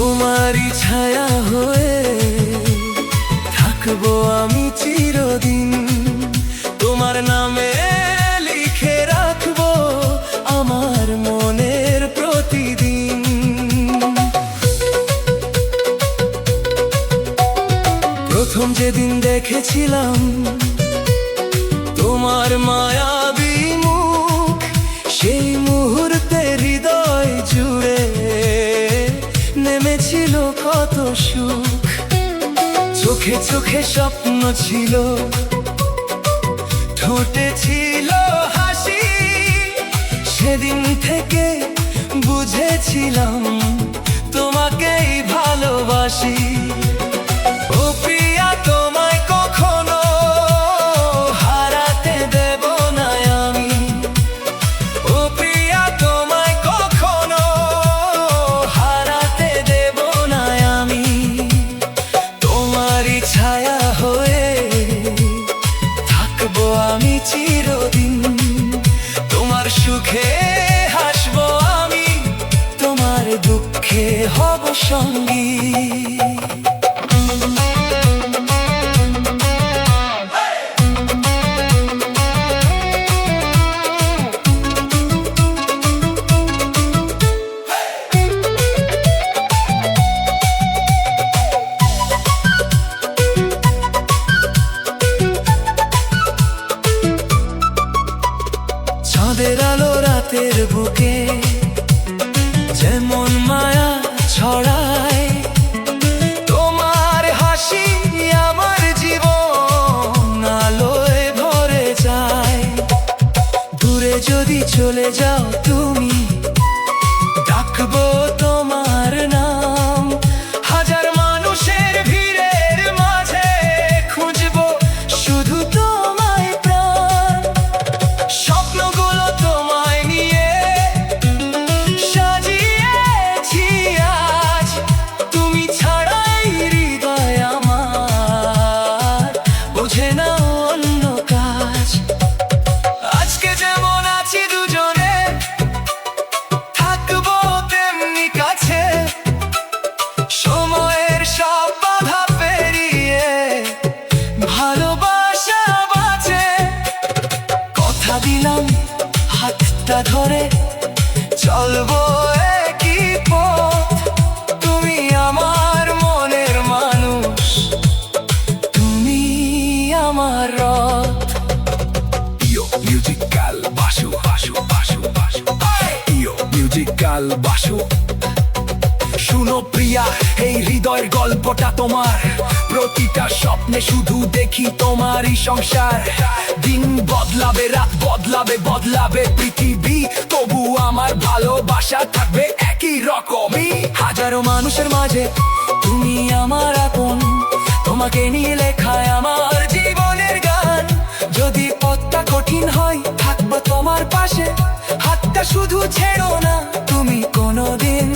তোমারই ছায়া হয়ে থাকবো আমি চিরদিন। তোমার নামে লিখে রাখবো আমার মনের প্রতিদিন। প্রথম যেদিন দেখেছিলাম তোমার মায়াবী মুখ, সেই মুহূর্তে হৃদয় জুড়ে নেমেছিল কত সুখ। চোখে চোখে স্বপ্ন ছিল, ঠোঁটে ছিল হাসি। সেদিন থেকে বুঝেছিলাম তোমাকেই ভালোবাসি। ও প্রিয়া, তোমায় কখনো হারাতে দেব না আমি। ও প্রিয়া, তোমায় কখনো হারাতে দেব না আমি। তোমারই ছায়া হয়ে থাকবো আমি চিরদিন। তোমার সুখে হাসবো আমি, তোমার দুঃখে হব সঙ্গী। চাঁদের আলো রাতের বুকে যেমন মায়া ছড়ায়, তোমার হাসি আমার জীবন আলোয় ভরে যায়। দূরে যদি চলে যাও তুমি, ডাকবো তোমার নাম। হাজার মানুষের ভিড়ের মাঝে খুঁজবো শুধু তোমায় প্রাণ। স্বপ্নগুলো তোমায় নিয়ে সাজিয়েছি আজ। তুমি ছাড়াই হৃদয় আমার বোঝে না অন্য কাজ। আজকে যেমন আছি দুজনে, থাকবো তেমনি কাছে। সময়ের সব বাধা পেরিয়ে ভালোবাসা বাঁচে। কথা দিলাম হাতটা ধরে চলবো একই পথ। তুমি আমার মনের মানুষ, তুমি আমার রথ। Io musical basu basu basu basu. Io musical basu. শুনো প্রিয়া, এই হৃদয়ের গল্পটা তোমার। প্রতিটা স্বপ্নে শুধু দেখি তোমারই সংসার। দিন বদলাবে, রাত বদলাবে, বদলাবে পৃথিবী, তবু আমার ভালোবাসা থাকবে একই রকমই। হাজারো মানুষের মাঝে তুমি আমার আপন। তোমাকে নিয়ে লেখায় আমার জীবনের গান। যদি পথটা কঠিন হয় থাকবো তোমার পাশে। হাতটা শুধু ছেড়ো না তুমি কোনোদিন।